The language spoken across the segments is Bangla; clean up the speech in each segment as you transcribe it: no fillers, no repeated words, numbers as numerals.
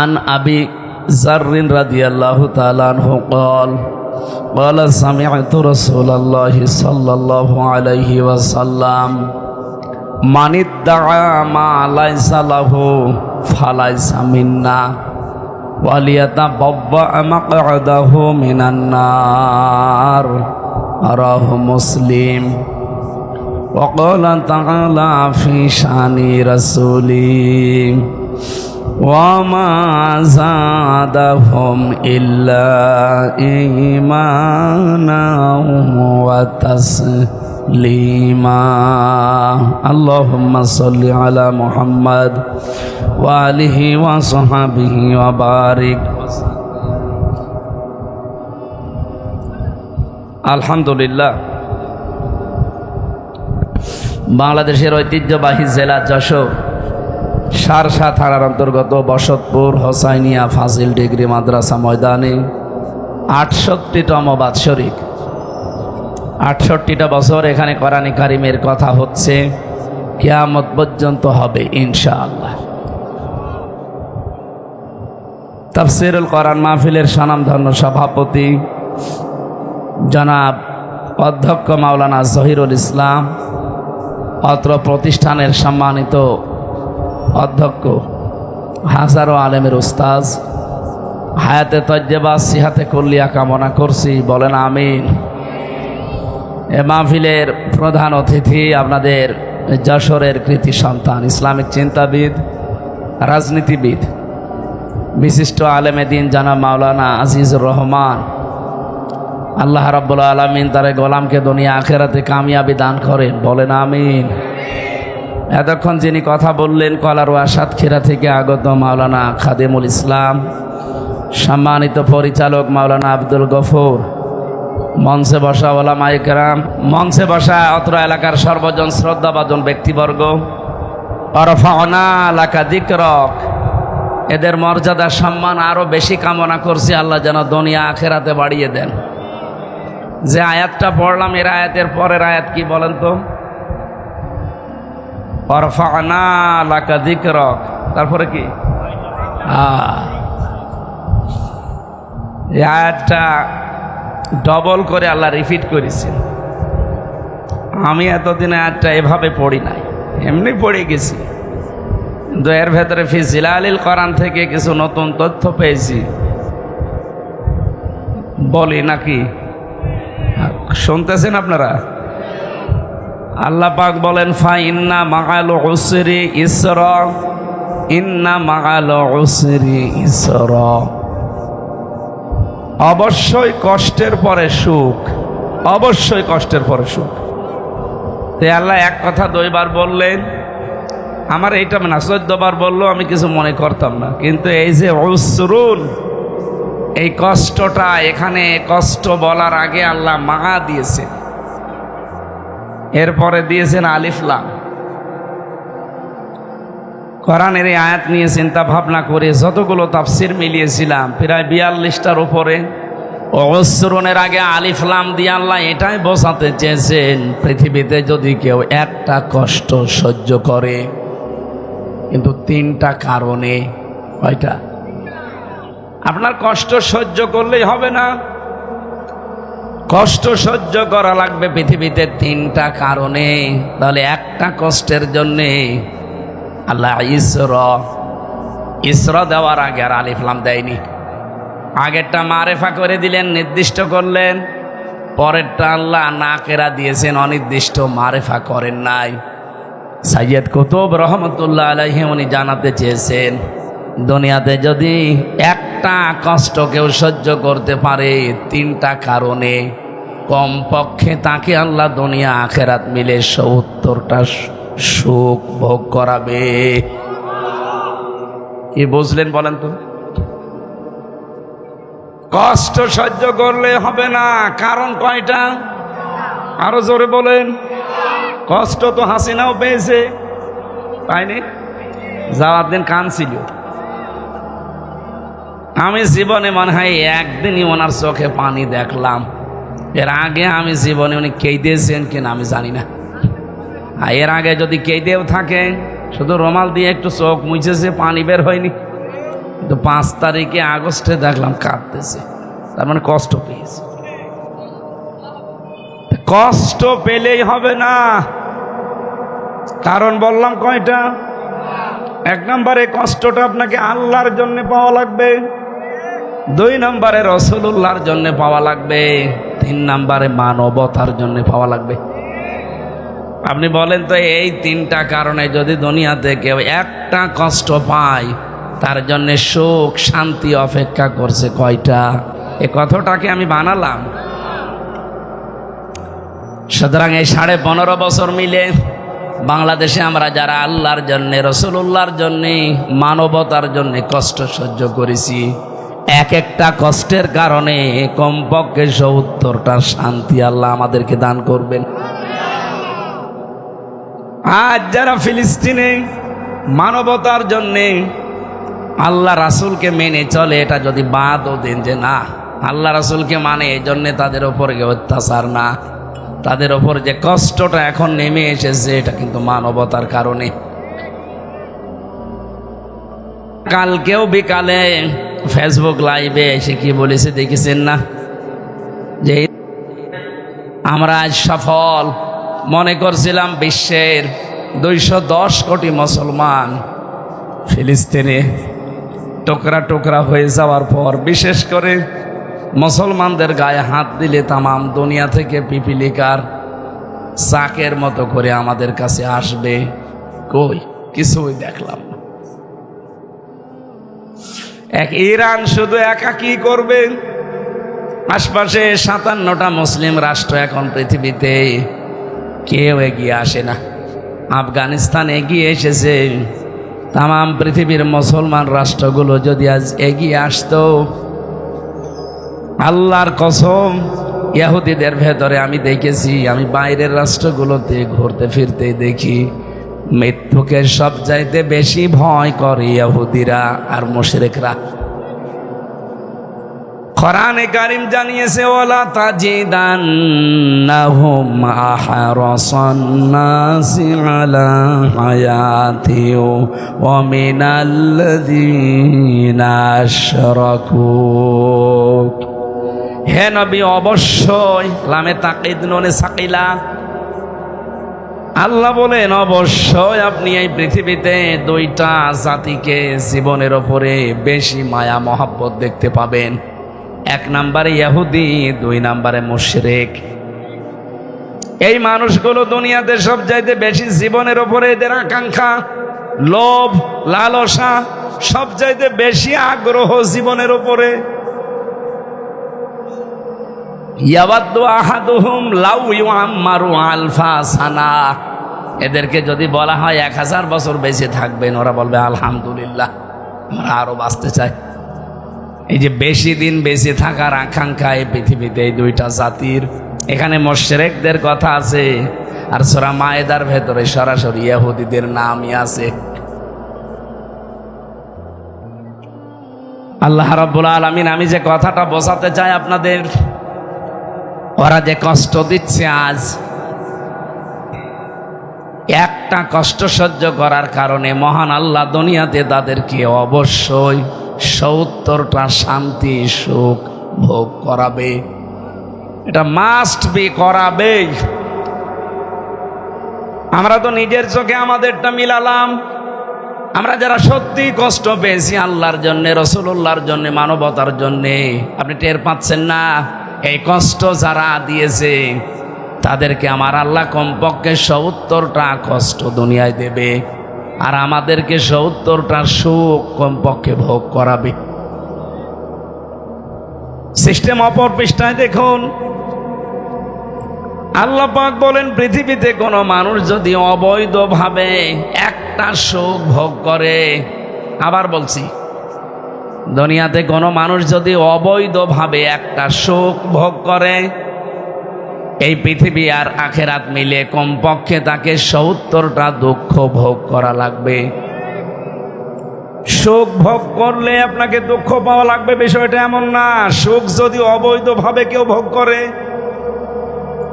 আন আবি যাররিন রাদিয়াল্লাহু তাআলা আনহু قال سمعت رسول الله صلى الله عليه وسلم من ادعى ما ليس له فليس منا وليتبوأ مقعده من النار رواه مسلم وقال تعالى في شأن رسوله وما زادهم إلا إيمانا وتسليما اللهم صل على محمد وآله وصحبه وبارك الحمد لله বাংলাদেশের ঐতিহ্যবাহী জেলা যশোর সারসা থানার অন্তর্গত বসতপুর হোসাইনিয়া ফাজিল ডিগ্রি মাদ্রাসা ময়দানে ৬৮তম বাৎসরিক ৬৮টা বছর এখানে কোরআন কারীমের কথা হচ্ছে, কিয়ামত পর্যন্ত হবে ইনশাআল্লাহ। তাফসীরুল কোরআন মাহফিলের স্বনামধন্য সভাপতি জনাব অধ্যক্ষ মাওলানা জহিরুল ইসলাম, অত্র প্রতিষ্ঠানের সম্মানিত অধ্যক্ষ, হাজারো আলেমের উস্তাজ, হায়াতে তজ্জেবা সিহাতে কুল্লিয়া কামনা করছি, বলেন আমিন। এ মাহফিলের প্রধান অতিথি আপনাদের যশোরের কৃতি সন্তান, ইসলামিক চিন্তাবিদ, রাজনীতিবিদ, বিশিষ্ট আলেমে দিন জানাব মাওলানা আজিজুর রহমান। আল্লাহ রাব্বুল আলামিন তার গোলামকে দুনিয়া আখিরাতে কামিয়াবি দান করেন, বলেন আমিন। এতক্ষণ যিনি কথা বললেন কলারোয়া সাতক্ষীরা থেকে আগত মাওলানা খাদিমুল ইসলাম, সম্মানিত পরিচালক মাওলানা আব্দুল গফুর, মঞ্চে বসা ওলামায়ে কেরাম, মঞ্চে বসা অত্র এলাকার সর্বজন শ্রদ্ধাভাজন ব্যক্তিবর্গ, ওয়ারফা'না লাকা যিকরাক, এদের মর্যাদা সম্মান আরও বেশি কামনা করছি আল্লাহ যেন দুনিয়া আখিরাতে বাড়িয়ে দেন। যে আয়াতটা পড়লাম এর আয়াতের পরের আয়াত কি বলেন তো? ওয়ারফা'না লাকা যিকরাক, তারপরে কি? এই আয়াতটা ডবল করে আল্লাহ রিপিট করেছেন। আমি এতদিন আয়াতটা এভাবে পড়ি নাই, এমনি পড়ে গেছি, কিন্তু এর ভেতরে ফি জিলালিল কোরআন থেকে কিছু নতুন তথ্য পেয়েছি, বলি নাকি? শুনতেছেন আপনারা? আল্লাহ পাক বলেন ফা ইন্না মাআল উসরি ইসরা, ইন্না মাআল উসরি ইসরা, অবশ্যই কষ্টের পরে সুখ, অবশ্যই কষ্টের পরে সুখ। তো আল্লাহ এক কথা দুইবার বললেন, আমার এইটা না 14 বার বললো আমি কিছু মনে করতাম না, কিন্তু এই যে উসরুন, এই কষ্টটা, এখানে কষ্ট বলার আগে আল্লাহ মা দিয়েছে, এরপরে দিয়েছেন আলিফ লাম। কোরআনের এই আয়াত নিয়ে চিন্তা ভাবনা করে যতগুলো তাফসির মিলিয়েছিলাম প্রায় 42টার উপরে। উসরুনের আগে আলিফ লাম দিয়ে আল্লাহ এটাই বোঝাতে চেয়েছেন, পৃথিবীতে যদি কেউ একটা কষ্ট সহ্য করে, কিন্তু 3টা কারণে, কয়টা? আপনার কষ্ট সহ্য করলেই হবে না, কষ্ট সহ্য করা লাগবে পৃথিবীতে 3টা কারণে। তাহলে একটা কষ্টের জন্যে আল্লাহ ইসরা দেওয়ার আগে আর আলিফ লাম দেয়নি, আগেরটা মারেফা করে দিলেন, নির্দিষ্ট করলেন, পরেরটা আল্লাহ নাকেরা দিয়েছেন, অনির্দিষ্ট, মারেফা করেন নাই। সাইয়্যিদ কুতুব রহমতুল্লাহ আলাইহি উনি জানাতে চেয়েছেন, দুনিয়াতে যদি একটা কষ্ট কেউ সহ্য করতে পারে 3টা কারণে, কমপক্ষে তাকে আল্লাহ দুনিয়া আখেরাত মিলে 70টা সুখ ভোগ করাবে। কি বুঝলেন বলেন তো? কষ্ট সহ্য করলে হবে না, কারণ কয়টা? আরো জোরে বলেন। কষ্ট তো হাসিনাও পেয়েছে, পাইনি? যাওয়ার দিন কাঁদছিল, আমি জীবনে মনে হয় একদিনই ওনার চোখে পানি দেখলাম, এর আগে আমি জীবনে উনি কেঁদেছেন কিনা আমি জানি না। আর এর আগে যদি কেঁদেও থাকে, শুধু রুমাল দিয়ে একটু চোখ মুছেছে, পানি বের হয়নি, কিন্তু 5 তারিখে আগস্টে দেখলাম কাঁদতেছে, তার মানে কষ্ট পেয়েছে। কষ্ট পেলেই হবে না, কারণ বললাম কয়টা? 1 নম্বরে কষ্টটা আপনাকে আল্লাহর জন্য পাওয়া লাগবে, 2 নম্বরে রাসূলুল্লাহর জন্য পাওয়া লাগবে, 3 নম্বরে মানবতার জন্য পাওয়া লাগবে। আপনি বলেন তো, এই 3টা কারণে যদি দুনিয়াতে কেউ একটা কষ্ট পায়, তার জন্য সুখ শান্তি অপেক্ষা করছে কয়টা? এ কথাটাকে আমি বানালাম। সুতরাং এই 15.5 বছর মিলে বাংলাদেশে আমরা যারা আল্লাহর জন্যে, রাসূলুল্লাহর জন্যে, মানবতার জন্যে কষ্ট সহ্য করেছি, এক একটা কষ্টের কারণে কমপক্ষে 70টা শান্তি আল্লাহ আমাদেরকে দান করবেন। আজ যারা ফিলিস্তিনে মানবতার জন্যে আল্লাহ রাসূলকে মেনে চলে, এটা যদি বাদও দেন যে না আল্লাহ রাসূলকে মানে, এই জন্যে তাদের ওপর অত্যাচার না, তাদের ওপর যে কষ্টটা এখন নেমে এসেছে এটা কিন্তু মানবতার কারণে। কালকেও বিকালে ফেসবুক লাইভে এসে কি বলেছে দেখেছেন না, যে আমরা আজ সফল। মনে করছিলাম বিশ্বের 210 কোটি মুসলমান ফিলিস্তিনে টুকরা টুকরা হয়ে যাওয়ার পর, বিশেষ করে মুসলমানদের গায়ে হাত দিলে তামাম দুনিয়া থেকে পিপিলিকার চাকের মতো করে আমাদের কাছে আসবে। কই কিছুই দেখলাম না। এক ইরান শুধু একা কি করবে? আশপাশে 57টা মুসলিম রাষ্ট্র এখন পৃথিবীতে, কেউ এগিয়ে আসে না। আফগানিস্তান এগিয়ে এসেছে, তামাম পৃথিবীর মুসলমান রাষ্ট্রগুলো যদি আজ এগিয়ে আসতো, আল্লাহর কসম ইহুদিদের ভেতরে আমি দেখেছি, আমি বাইরের রাষ্ট্রগুলোতে ঘুরতে ফিরতে দেখি মৃত্যুকে সবচাইতে বেশি ভয় করে ইহুদিরা আর মুশরিকরা। কোরআনে কারীম জানিয়েছে, ওয়ালা তাজিদান্নাহুম আহরাসান নাসি আলা হায়াতি ওয়া মিনাল্লাযীনা আশরাকু। হে নবী, অবশ্যই, লামে তাকিদ নুনে সাকিলা, আল্লাহ বলেন অবশ্যই আপনি এই পৃথিবীতে 2টা জাতিকে জীবনের ওপরে বেশি মায়া মহব্বত দেখতে পাবেন। 1 নম্বরে ইহুদি, 2 নম্বরে মুশরিক। এই মানুষগুলো দুনিয়াতে সবচাইতে বেশি জীবনের ওপরে এদের আকাঙ্ক্ষা, লোভ, লালসা, সবচাইতে বেশি আগ্রহ জীবনের ওপরে। ইয়াওয়াদ্দু আহাদুহুম লাউ ইউআম্মারু আলফা সানা। এদেরকে যদি বলা হয় 1000 বছর বেঁচে থাকবেন, ওরা বলবে আলহামদুলিল্লাহ, আমরা আরো বাঁচতে চাই। এই যে বেশি দিন বেঁচে থাকার আকাঙ্ক্ষা এই পৃথিবীতে এই 2টা জাতির। এখানে মুশরিকদের কথা আছে, আর সূরা মায়েদার ভেতরে সরাসরি ইহুদিদের নামই আছে। আল্লাহ রাব্বুল আলামিন, আমি যে কথাটা বোঝাতে চাই আপনাদের, ওরা যে কষ্ট দিচ্ছে আজ, একটা কষ্ট সহ্য করার কারণে মহান আল্লাহ দুনিয়াতে তাদেরকে অবশ্যই 70টা শান্তি সুখ ভোগ করাবে। এটা মাস্ট বি করাবে। আমরা তো নিজের চোখে আমাদেরটা মিলালাম। আমরা যারা সত্যি কষ্ট পেয়েছি আল্লাহর জন্যে, রাসূলুল্লাহর জন্যে, মানবতার জন্যে, আপনি টের পাচ্ছেন না? এই কষ্ট যারা দিয়েছে তাদেরকে আমার আল্লাহ কমপক্ষে 70টা কষ্ট দুনিয়ায় দেবে, আর আমাদেরকে 70টা সুখ কমপক্ষে ভোগ করাবে। সিস্টেম অপর পৃষ্ঠায় দেখুন, আল্লাহ পাক বলেন, পৃথিবীতে কোনো মানুষ যদি অবৈধভাবে একটা সুখ ভোগ করে, আবার বলছি, দুনিয়াতে কোনো মানুষ যদি অবৈধভাবে একটা সুখ ভোগ করে, এই পৃথিবী আর আখেরাত মিলে কমপক্ষে তাকে 70টা দুঃখ ভোগ করা লাগবে। সুখ ভোগ করলে আপনাকে দুঃখ পাওয়া লাগবে, বিষয়টা এমন না। সুখ যদি অবৈধভাবে কেউ ভোগ করে,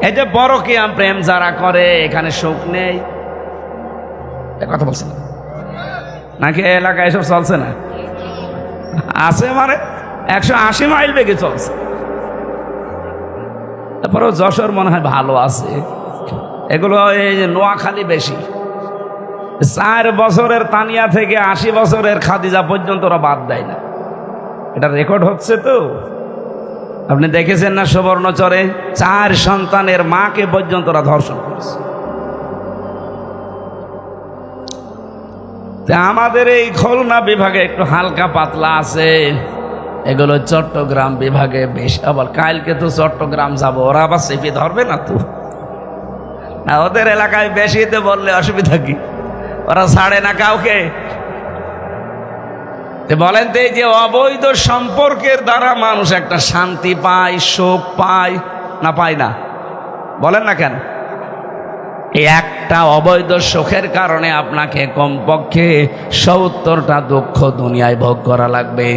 এই যে পরকীয়া প্রেম যারা করে, এখানে সুখ নেই। কথা বলছেন নাকি? এলাকায় এসব চলছে না? আছে মানে 180 মাইল বেগে চলছে। তারপরেও যশোর মনে হয় ভালো আছে। এগুলো এই যে নোয়াখালী বেশি। 4 বছরের তানিয়া থেকে 80 বছরের খাদিজা পর্যন্ত ওরা বাদ দেয় না। এটা রেকর্ড হচ্ছে তো। আপনি দেখেছেন না সুবর্ণচরে 4 সন্তানের মাকে পর্যন্ত ওরা ধর্ষণ করেছে। আমাদের এই খুলনা বিভাগে একটু হালকা পাতলা আছে, এগুলো চট্টগ্রাম বিভাগে বেশি। আবার কালকে তো চট্টগ্রাম যাব, ওরা আবার চেপে ধরবে না তো। না, ওদের এলাকায় বেশিতে বললে অসুবিধা কি? ওরা ছাড়ে না কাউকে। বলেন তো, এই যে অবৈধ সম্পর্কের দ্বারা মানুষ একটা শান্তি পায়, সুখ পায় না পায় না? বলেন না কেন? এই একটা অবৈধ সুখের কারণে আপনাকে কমপক্ষে 70টা দুঃখ দুনিয়ায় ভোগ করা লাগবে।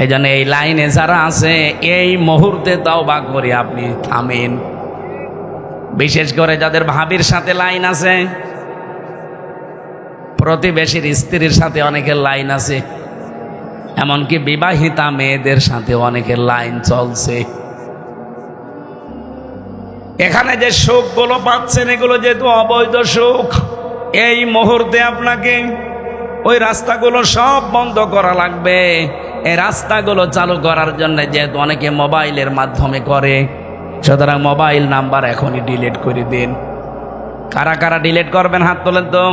এই জন্য এই লাইনে যারা আছে এই মুহূর্তে তওবা করে আপনি থামেন। বিশেষ করে যাদের ভাবির সাথে লাইন আছে, প্রতিবেশীর স্ত্রীর সাথে অনেকের লাইন আছে, এমনকি বিবাহিতা মেয়েদের সাথে অনেকের লাইন চলছে। এখানে যে সুখগুলো পাচ্ছেন এগুলো যেহেতু অবৈধ সুখ, এই মুহূর্তে আপনাকে ওই রাস্তাগুলো সব বন্ধ করা লাগবে। এই রাস্তাগুলো চালু করার জন্য যেহেতু অনেকে মোবাইলের মাধ্যমে করে, সুতরাং মোবাইল নাম্বার এখনই ডিলিট করে দিন। কারা কারা ডিলিট করবেন হাত তোলেন তো।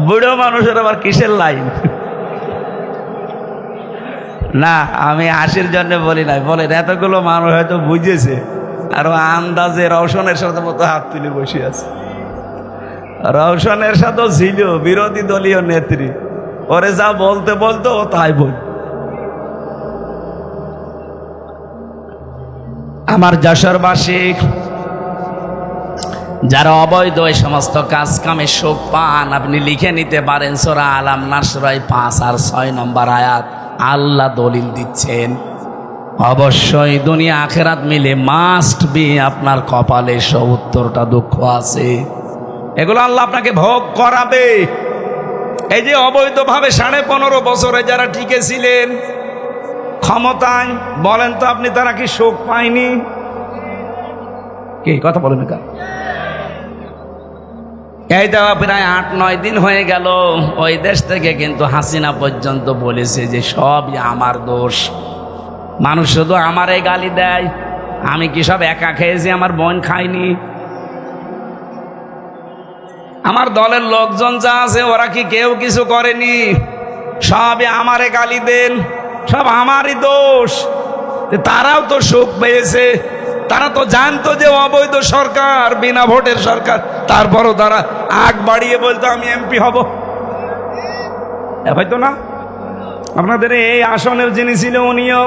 বুড়ো মানুষের আবার কিসের লাইন? না, আমি হাসির জন্য বলি নাই, বলেন এতগুলো মানুষ হয়তো বুঝেছে আর আন্দাজে রওশনের সাথে মতো হাত তুলে বসে আছে। রওশনের সাথেও ছিল বিরোধী দলীয় নেত্রী, ওরে যা বলতে বলতো ও তাই বল। আমার যশোরবাসী যারা অবৈধ এই সমস্ত কাজ কামে সুখ পান, আপনি লিখে নিতে পারেন সূরা আল নাসর 5 আর 6 নম্বর আয়াত। আল্লাহ দলিল দিচ্ছেন অবশ্যই দুনিয়া আখেরাত মিলে মাস্ট বি আপনার কপালে 70টা দুঃখ আছে। এগুলো আল্লাহ আপনাকে ভোগ করাবে। এই যে অবৈধভাবে 15.5 বছরে যারা টিকে ছিলেন ক্ষমতায়, বলেন তো আপনি তারা কি সুখ পায়নি? কি কথা বলেন না? এই তো প্রায় 8-9 দিন হয়ে গেল, ওই দেশ থেকে কিন্তু হাসিনা পর্যন্ত বলেছে যে সবই আমার দোষ। মানুষ শুধু আমারে গালি দেয়, আমি কি সব একা খেয়েছি? আমার বোন খায়নি? আমার দলের লোকজন যা আছে ওরা কি কেউ কিছু করেনি? সবই আমারে গালি দেন, সব আমারই দোষ। তারাও তো সুখ পেয়েছে, তারা তো জানতো যে অবৈধ সরকার, বিনা ভোটের সরকার, তারপরও তারা আগ বাড়িয়ে বলতো আমি এমপি হব। হয়তো না আপনাদের এই আসনের যিনি ছিল উনিও।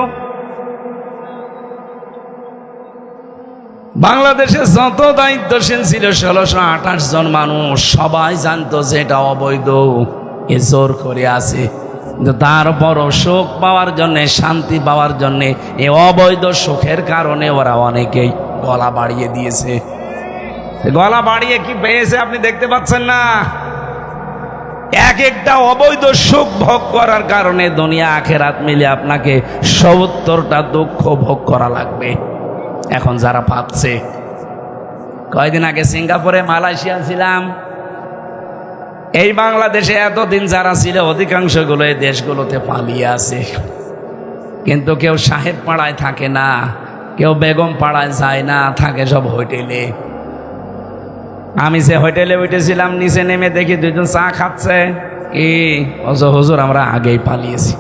বাংলাদেশে যত দায়িত্বশীল ছিল 1628 জন মানুষ, সবাই জানতো যে এটা অবৈধ, এ জোর করে আছে। কিন্তু তারপরও সুখ পাওয়ার জন্যে, শান্তি পাওয়ার জন্যে এই অবৈধ সুখের কারণে ওরা অনেকেই গলা বাড়িয়ে দিয়েছে। গলা বাড়িয়ে কি পেয়েছে আপনি দেখতে পাচ্ছেন না? এক একটা অবৈধ সুখ ভোগ করার কারণে দুনিয়া আখেরাত মিলে আপনাকে 70টা দুঃখ ভোগ করা লাগবে। এখন যারা পাচ্ছে, কয়দিন আগে সিঙ্গাপুরে, মালয়েশিয়া ছিলাম, এই বাংলাদেশে এতদিন যারা ছিল অধিকাংশগুলো এই দেশগুলোতে পালিয়ে আছে। কিন্তু কেউ সাহেব পাড়ায় থাকে না, কেউ বেগম পাড়ায় যায় না, থাকে সব হোটেলে। আমি যে হোটেলে উঠেছিলাম, নিচে নেমে দেখি 2 জন চা খাচ্ছে। কি হুজুর, আমরা আগেই পালিয়েছি।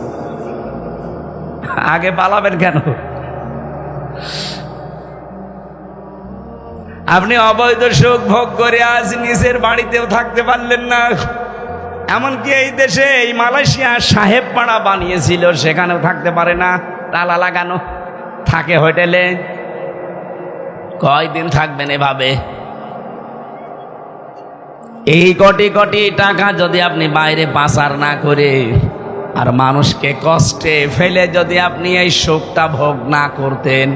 আগে পালাবেন কেন? আপনি অবৈধ সুখ ভোগ করে আজ নিজের বাড়িতেও থাকতে পারলেন না। এমনকি এই দেশে, এই মালয়েশিয়া সাহেব পাড়া বানিয়েছিল, সেখানেও থাকতে পারে না, তালা লাগানো, থাকে হোটেলে। কয়দিন থাকবেন এভাবে? এই কোটি কোটি টাকা যদি আপনি বাইরে পাচার না করে আর মানুষকে কষ্টে ফেলে যদি আপনি এই সুখটা ভোগ না করতেন,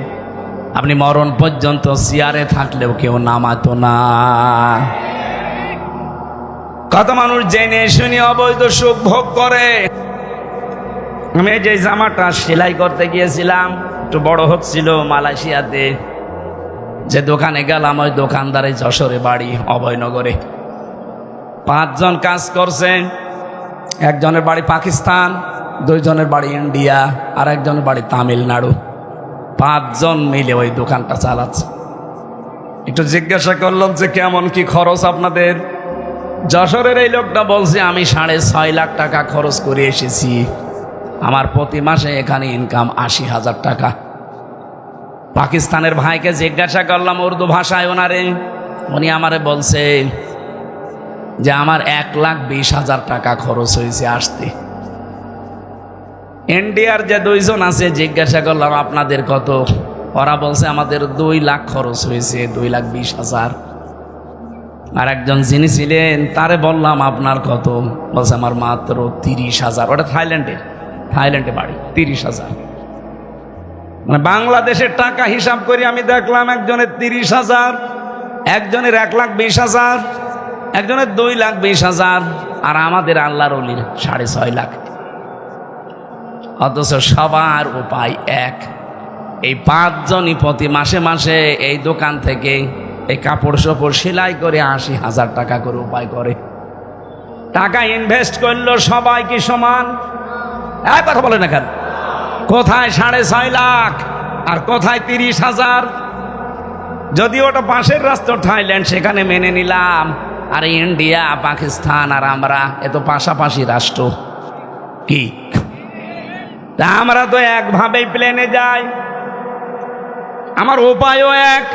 আপনি মরণ পর্যন্ত চেয়ারে থাকলেও কেউ নামাতো না। কত মানুষ জেনে শুনে অবৈধ সুখ ভোগ করে। আমি যে জামাটা সেলাই করতে গিয়েছিলাম, একটু বড় হচ্ছিল, মালয়েশিয়াতে যে দোকানে গেলাম, ওই দোকানদারে যশোরে বাড়ি, অভয়নগরে। 5 জন কাজ করছে। একজনের বাড়ি পাকিস্তান, 2 জনের বাড়ি ইন্ডিয়া, আর একজনের বাড়ি তামিলনাড়ু। 5 জন মিলে ওই দোকানটা চালাচ্ছে। একটু জিজ্ঞাসা করলাম যে কেমন কি খরচ আপনাদের? যশোরের এই লোকটা বলছে, আমি 6.5 লাখ টাকা খরচ করে এসেছি, আমার প্রতি মাসে এখানে ইনকাম 80,000 টাকা। পাকিস্তানের ভাইকে জিজ্ঞাসা করলাম উর্দু ভাষায় ওনারে, উনি আমারে বলছে যে আমার 1,20,000 টাকা খরচ হয়েছে আসতে। ইন্ডিয়ার যে 2 জন আছে জিজ্ঞাসা করলাম আপনাদের কত? ওরা বলছে আমাদের 2 লাখ খরচ হয়েছে, 2,20,000। আর একজন যিনি ছিলেন তারে বললাম আপনার কত? বলছে আমার মাত্র 30,000। ওটা থাইল্যান্ডে বাড়ি, 30,000। মানে বাংলাদেশের টাকা হিসাব করে আমি দেখলাম একজনের 30,000, একজনের 1,20,000, একজনের 2,20,000, আর আমাদের আল্লাহর ওলির 6.5 লাখ। অথচ সবার উপায় এক। এই 5 জনই প্রতি মাসে মাসে এই দোকান থেকে এই কাপড় চোপড় সেলাই করে 80,000 টাকা করে উপায় করে। টাকা ইনভেস্ট করলো সবাই কি সমান? কথা বলে না কেন? কোথায় 6.5 লাখ আর কোথায় 30,000? যদি ওটা পাশের রাষ্ট্র থাইল্যান্ড, সেখানে মেনে নিলাম, আর ইন্ডিয়া, পাকিস্তান আর আমরা এ তো পাশাপাশি রাষ্ট্র। কি তা আমরা তো একভাবেই প্লেনে যাই, আমার উপায়ও এক,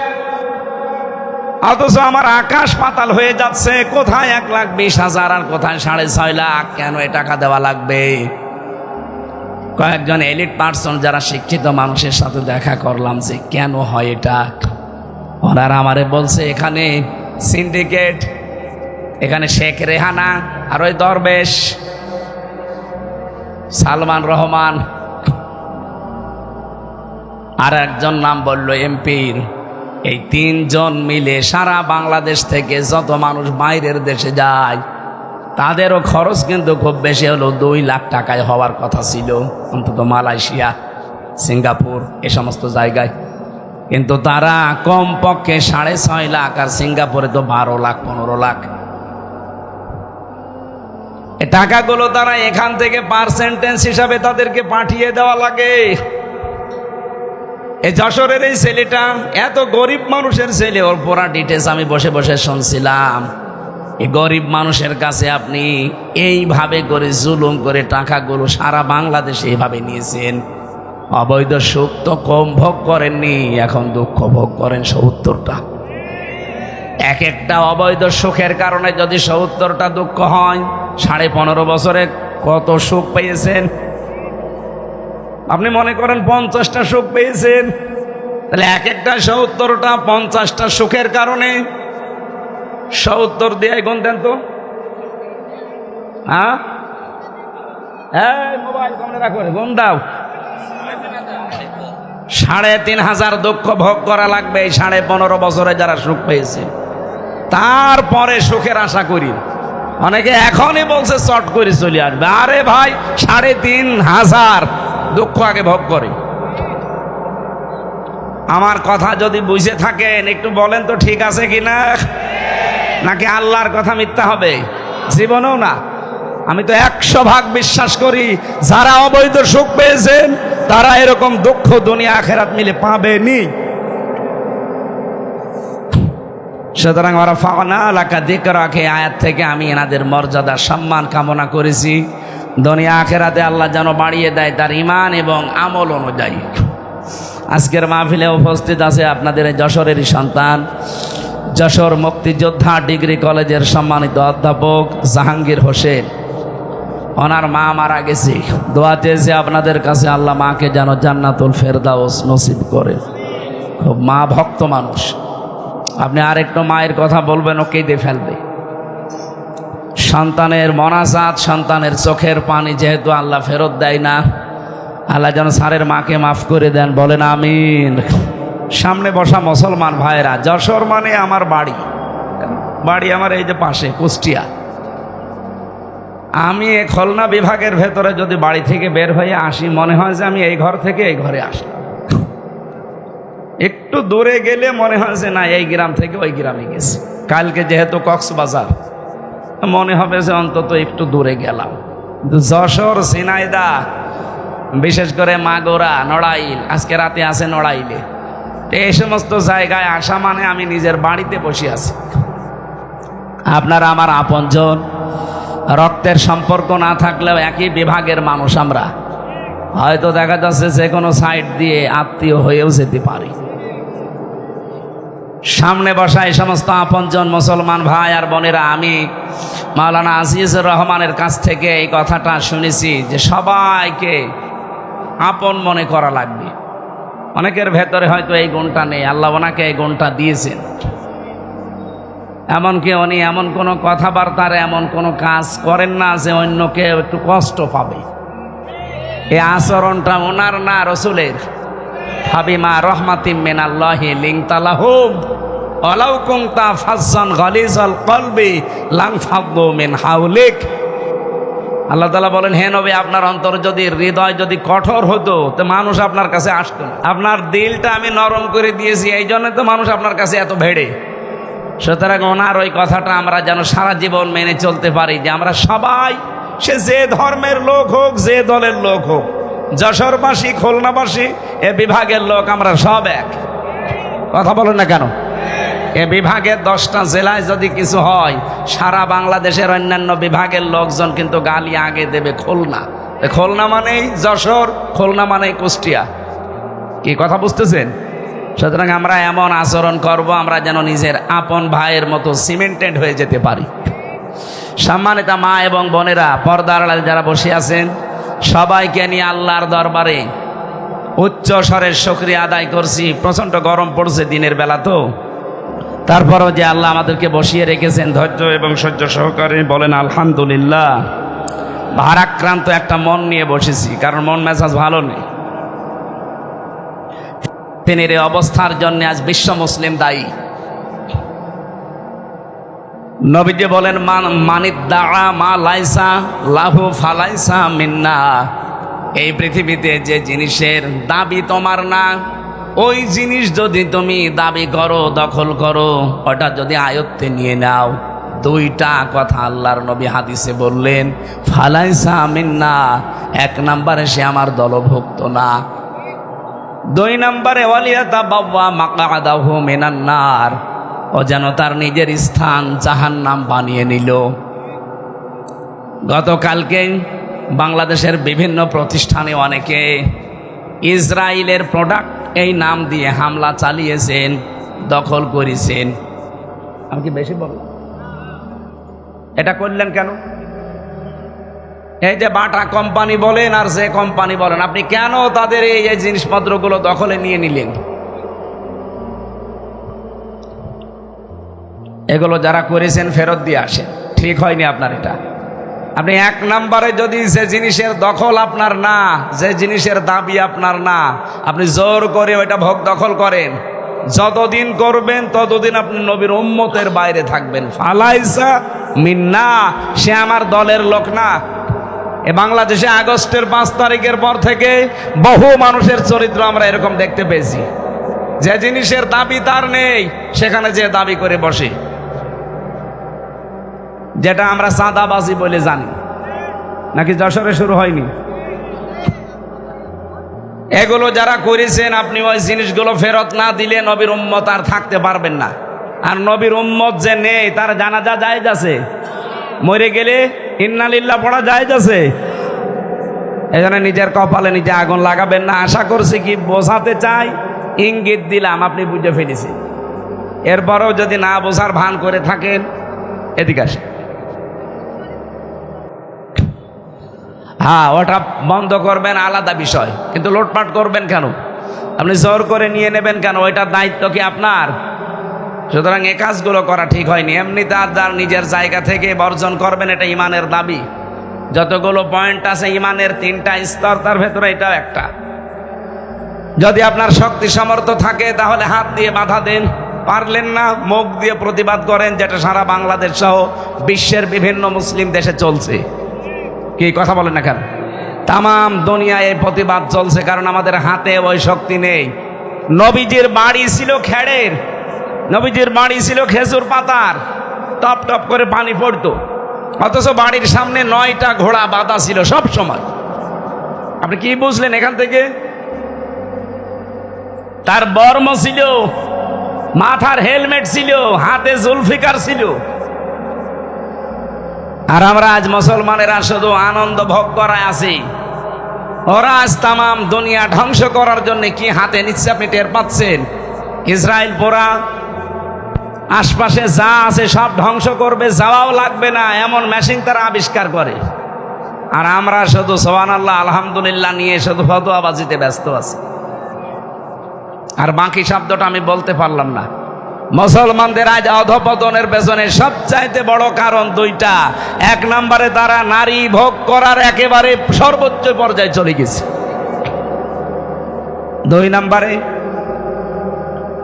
অথচ আমার আকাশ পাতাল হয়ে যাচ্ছে। কোথায় 1,20,000 আর কোথায় 6.5 লাখ? কেন এ টাকা দেওয়া লাগবে? কয়েকজন এলিট পার্সন যারা শিক্ষিত মানুষের সাথে দেখা করলাম যে কেন হয় এটা, ওনারা আমারে বলছে এখানে সিন্ডিকেট, এখানে শেখ রেহানা আর ওই দরবেশ সালমান রহমান, আর একজন নাম বলল এমপির, এই 3 জন মিলে সারা বাংলাদেশ থেকে যত মানুষ বাইরের দেশে যায় তাদেরও খরচ কিন্তু খুব বেশি হলো 2 লাখ টাকায় হওয়ার কথা ছিল, অন্তত মালয়েশিয়া, সিঙ্গাপুর এ সমস্ত জায়গায়। কিন্তু তারা কমপক্ষে 6.5 লাখ, আর সিঙ্গাপুরে তো 12 লাখ 15 লাখ। এই টাকাগুলো তারা এখান থেকে পার্সেন্টেজ হিসাবে তাদেরকে পাঠিয়ে দেওয়া লাগে। এই যশোরের এই ছেলেটা এত গরিব মানুষের ছেলে, ওর পুরা ডিটেলস আমি বসে বসে শুনছিলাম। এই গরিব মানুষের কাছে আপনি এইভাবে করে জুলুম করে টাকাগুলো সারা বাংলাদেশে এইভাবে নিয়েছেন। অবৈধ সুখ তো কম ভোগ করেননি, এখন দুঃখ ভোগ করেন 70টা। এক একটা অবৈধ সুখের কারণে যদি 70টা দুঃখ হয়, 15.5 বছরে কত সুখ পেয়েছেন? আপনি মনে করেন 50টা সুখ পেয়েছেন, তাহলে এক একটা 70টা 50টা সুখের কারণে 70 দিয়ে গুণ দেন তো। হ্যাঁ, মোবাইল সামনে রাখো, গুণ দাও। 3,500 দুঃখ ভোগ করা লাগবে এই 15.5 বছরে যারা সুখ পেয়েছে। তারপরে সুখের আশা করি। অনেকে এখনই বলছে চট করে চলে আসবে। আরে ভাই, 3,500 দুঃখ আগে ভোগ করে। আমার কথা যদি বুঝে থাকেন একটু বলেন তো ঠিক আছে কিনা, নাকি আল্লাহর কথা মিথ্যা হবে? জীবনেও না। আমি তো 100% বিশ্বাস করি যারা অবৈধ সুখ পেয়েছেন তারা এরকম দুঃখ দুনিয়া আখেরাত মিলে পাবেনি। সুতরাং ওরা ফাওনা লাকা যিকরাকে আয়াত থেকে আমি এনাদের মর্যাদা সম্মান কামনা করেছি। দুনিয়া আখেরাতে আল্লাহ যেন বাড়িয়ে দেয় তার ঈমান এবং আমল অনুযায়ী। আজকের মাহফিলে উপস্থিত আছে আপনাদের যশোরেরই সন্তান, যশোর মুক্তিযোদ্ধা ডিগ্রি কলেজের সম্মানিত অধ্যাপক জাহাঙ্গীর হোসেন। ওনার মা মারা গেছে, দোয়া চেয়েছে আপনাদের কাছে আল্লাহ মাকে যেন জান্নাতুল ফেরদাউস নসিব করে। খুব মা ভক্ত মানুষ। আপনি আরেকটু মায়ের কথা বলবেন ও কেঁদে ফেলবে। সন্তানের মনাজাত, সন্তানের চোখের পানি যেহেতু আল্লাহ ফেরত দেয় না, আল্লাহ যেন স্যারের মাকে মাফ করে দেন, বলেন আমিন। সামনে বসা মুসলমান ভাইরা, যশোর মানে আমার বাড়ি, বাড়ি আমার এই যে পাশে কুষ্টিয়া। আমি এই খুলনা বিভাগের ভেতরে যদি বাড়ি থেকে বের হয়ে আসি, মনে হয় যে আমি এই ঘর থেকে এই ঘরে আসলাম। একটু দূরে গেলে মনে হয় যে না, এই গ্রাম থেকে ওই গ্রামে গেছি। কালকে যেহেতু কক্সবাজার, মনে হবে যে অন্তত একটু দূরে গেলাম। কিন্তু যশোর, ঝিনাইদহ, বিশেষ করে মাগুরা, নড়াইল, আজকে রাতে আছে নড়াইলে, এই সমস্ত জায়গায় আসা মানে আমি নিজের বাড়িতে বসে আছি। আপনারা আমার আপনজন, রক্তের সম্পর্ক না থাকলেও একই বিভাগের মানুষ আমরা। হয়তো দেখা যাচ্ছে যে কোনো সাইড দিয়ে আত্মীয় হয়েও যেতে পারি। সামনে বসা এই সমস্ত আপনজন মুসলমান ভাই আর বোনেরা, আমি মাওলানা আজিজুর রহমানের কাছ থেকে এই কথাটা শুনেছি যে সবাইকে আপন মনে করা লাগবে। অনেকের ভেতরে হয়তো এই গুণটা নেই, আল্লাহ ওনাকে এই গুণটা দিয়েছেন। এমনকি উনি এমন কোনো কথাবার্তার, এমন কোনো কাজ করেন না যে অন্যকে একটু কষ্ট পাবে। এই আচরণটা ওনার না, রসুলের। ফাবিমা রহমাতিম মিনাল্লাহি লিনতা লাহুম ওয়ালাউ কুনতা ফাজ্জান গালিজাল কলবি লানফাদ্দু মিন হাওলিক। আল্লাহ তাআলা বলেন, হে নবী, আপনার অন্তর যদি, হৃদয় যদি কঠোর হতো তো মানুষ আপনার কাছে আসতো না। আপনার দিলটা আমি নরম করে দিয়েছি, এই জন্য তো মানুষ আপনার কাছে এত ভেড়ে। সুতরাং ওনার ওই কথাটা আমরা যেন সারা জীবন মেনে চলতে পারি যে আমরা সবাই, সে যে ধর্মের লোক হোক, যে দলের লোক হোক, যশোরবাসী, খুলনাবাসী, এ বিভাগের লোক, আমরা সব এক। কথা বলেন না কেন? এ বিভাগের 10টা জেলায় যদি কিছু হয়, সারা বাংলাদেশের অন্যান্য বিভাগের লোকজন কিন্তু গালি আগে দেবে খুলনা। খুলনা মানেই যশোর, খুলনা মানেই কুষ্টিয়া। কি কথা বুঝতেছেন? সুতরাং আমরা এমন আচরণ করব, আমরা যেন নিজের আপন ভাইয়ের মতো সিমেন্টেড হয়ে যেতে পারি। সম্মানিত মা এবং বোনেরা, পর্দার আড়ালে যারা বসে আছেন, সবাইকে নিয়ে আল্লাহর দরবারে উচ্চ স্বরের শুকরিয়া আদায় করছি। প্রচণ্ড গরম পড়ছে দিনের বেলা, তো তারপরও যে আল্লাহ আমাদেরকে বসিয়ে রেখেছেন ধৈর্য এবং সহ্য সহকারে, বলেন আলহামদুলিল্লাহ। ভারাক্রান্ত একটা মন নিয়ে বসেছি, কারণ মন মেজাজ ভালো নেই। তিনের এই অবস্থার জন্য আজ বিশ্ব মুসলিম দায়ী। নবীজি বলেন, মানিদ্দাআ মা লাইসা লাহু ফালাইসা মিন্না। এই পৃথিবীতে যে জিনিসের দাবি তোমার না, ওই জিনিস যদি তুমি দাবি করো, দখল করো, ওটা যদি আয়ত্তে নিয়ে নাও, 2টা কথা আল্লাহর নবী হাদিসে বললেন, ফালাইসা মিন্না। 1 নম্বরে সে আমার দলভুক্ত না। 2 নম্বরে ওয়ালিয়াতাবাওয়া মাকআদাহু মিনান নার, ও যেন তার নিজের স্থান জাহান্নাম বানিয়ে নিল। গতকালকে বাংলাদেশের বিভিন্ন প্রতিষ্ঠানে অনেকে ইসরায়েলের প্রোডাক্ট এই নাম দিয়ে হামলা চালিয়েছেন, দখল করেছেন। আমি কি বেশি বললাম? এটা করলেন কেন? এই যে বাটা কোম্পানি বলেন আর যে কোম্পানি বলেন, আপনি কেন তাদের এই জিনিসপত্রগুলো দখলে নিয়ে নিলেন? এগুলো যারা করেছেন ফেরত দিয়ে আসেন, ঠিক হয়নি আপনার এটা। আপনি 1 নম্বরে যদি যে জিনিসের দখল আপনার না, যে জিনিসের দাবি আপনার না, আপনি জোর করে ওইটা ভোগ দখল করেন, যতদিন করবেন ততদিন আপনি নবীর উম্মতের বাইরে থাকবেন। ফালাইসা মিন্না, সে আমার দলের লোক না। এ বাংলাদেশে আগস্টের 5 তারিখের পর থেকে বহু মানুষের চরিত্র আমরা এরকম দেখতে পেয়েছি, যে জিনিসের দাবি তার নেই, সেখানে যে দাবি করে বসে, যেটা আমরা চাঁদাবাজি বলে জানি। নাকি যশোরে শুরু হয়নি? এগুলো যারা করেছেন, আপনি ওই জিনিসগুলো ফেরত না দিলে নবীর উম্মত আর থাকতে পারবেন না। আর নবীর উম্মত যে নেই, তার জানাজা জায়েজ আছে, মরে গেলে ইন্না লিল্লাহ পড়া জায়েজ আছে। এজন্য নিজের কপালে নিজে আগুন লাগাবেন না। আশা করছি কি বোঝাতে চাই, ইঙ্গিত দিলাম, আপনি বুঝে ফেলেছেন। এরপরেও যদি না বোঝার ভান করে থাকেন, এদিকে আসেন। হ্যাঁ, ওটা বন্ধ করবেন, আলাদা বিষয়, কিন্তু লুটপাট করবেন কেন? আপনি জোর করে নিয়ে নেবেন কেন? ওইটার দায়িত্ব কি আপনার? সুতরাং এ কাজগুলো করা ঠিক হয়নি। এমনি তার যার নিজের জায়গা থেকে বর্জন করবেন, এটা ইমানের দাবি। যতগুলো পয়েন্ট আছে ইমানের 3টা স্তর, তার ভেতরে এটাও একটা। যদি আপনার শক্তি সামর্থ্য থাকে তাহলে হাত দিয়ে বাধা দেন, পারলেন না মুখ দিয়ে প্রতিবাদ করেন, যেটা সারা বাংলাদেশ সহ বিশ্বের বিভিন্ন মুসলিম দেশে চলছে। কি কথা বলেন না কেন? তামাম দুনিয়ায় এই প্রতিবাদ চলছে, কারণ আমাদের হাতে ওই শক্তি নেই। নবীজির বাড়ি ছিল খেড়ের, নবীজির বাড়ি ছিল খেজুর পাতার, টপ টপ করে পানি পড়তো, অথচ বাড়ির সামনে 9টা ঘোড়া বাঁধা ছিল সব সময়। আপনি কি বুঝলেন এখান থেকে? তার বর্ম ছিল, মাথার হেলমেট ছিল, হাতে জুলফিকার ছিল। আর আমরা আজ মুসলমানেরা শুধু আনন্দ ভোগ করায় আছি। ওরা আজ তামাম দুনিয়া ধ্বংস করার জন্য কি হাতে নিচ্ছে আপনি টের পাচ্ছেন? ইসরায়েল পোরা আশপাশে যা আছে সব ধ্বংস করবে, যাওয়াও লাগবে না এমন মেশিন তারা আবিষ্কার করে। আর আমরা শুধু সুবহানাল্লাহ আলহামদুলিল্লাহ নিয়ে শুধু ফতোয়াবাজিতে ব্যস্ত আছি। আর বাকি শব্দটা আমি বলতে পারলাম না। মুসলমানদের আজ অধপতনের পেছনে সবচাইতে বড় কারণ দুইটা। এক নম্বরে তারা নারী ভোগ করার একেবারে সর্বোচ্চ পর্যায়ে চলে গেছে। 2 নম্বরে